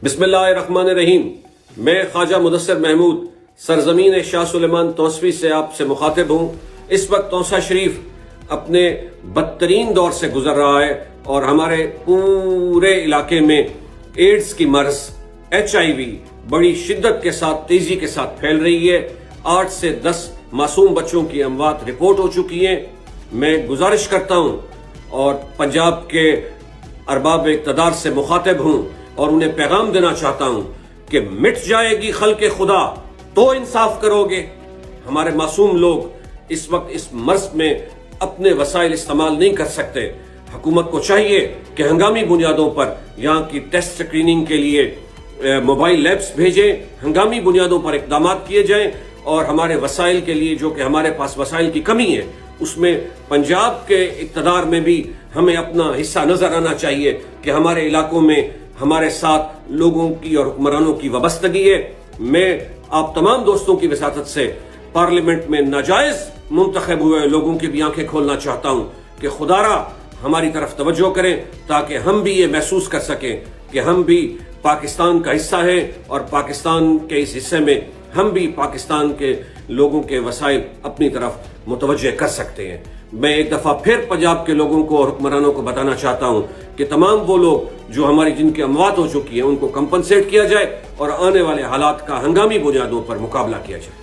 بسم اللہ الرحمن الرحیم۔ میں خواجہ مدثر محمود سرزمین شاہ سلیمان توسوی سے آپ سے مخاطب ہوں۔ اس وقت توسہ شریف اپنے بدترین دور سے گزر رہا ہے اور ہمارے پورے علاقے میں ایڈز کی مرض HIV بڑی شدت کے ساتھ تیزی کے ساتھ پھیل رہی ہے۔ 8 سے 10 معصوم بچوں کی اموات رپورٹ ہو چکی ہیں۔ میں گزارش کرتا ہوں اور پنجاب کے ارباب اقتدار سے مخاطب ہوں اور انہیں پیغام دینا چاہتا ہوں کہ مٹ جائے گی خلق خدا تو انصاف کرو گے۔ ہمارے معصوم لوگ اس وقت اس مرض میں اپنے وسائل استعمال نہیں کر سکتے۔ حکومت کو چاہیے کہ ہنگامی بنیادوں پر یہاں کی ٹیسٹ سکریننگ کے لیے موبائل لیبس بھیجیں، ہنگامی بنیادوں پر اقدامات کیے جائیں اور ہمارے وسائل کے لیے جو کہ ہمارے پاس وسائل کی کمی ہے اس میں پنجاب کے اقتدار میں بھی ہمیں اپنا حصہ نظر آنا چاہیے کہ ہمارے علاقوں میں ہمارے ساتھ لوگوں کی اور حکمرانوں کی وابستگی ہے۔ میں آپ تمام دوستوں کی وساطت سے پارلیمنٹ میں ناجائز منتخب ہوئے لوگوں کی بھی آنکھیں کھولنا چاہتا ہوں کہ خدارا ہماری طرف توجہ کریں تاکہ ہم بھی یہ محسوس کر سکیں کہ ہم بھی پاکستان کا حصہ ہیں اور پاکستان کے اس حصے میں ہم بھی پاکستان کے لوگوں کے وسائل اپنی طرف متوجہ کر سکتے ہیں۔ میں ایک دفعہ پھر پنجاب کے لوگوں کو اور حکمرانوں کو بتانا چاہتا ہوں کہ تمام وہ لوگ جو ہماری جن کی اموات ہو چکی ہیں ان کو کمپنسیٹ کیا جائے اور آنے والے حالات کا ہنگامی بنیادوں پر مقابلہ کیا جائے۔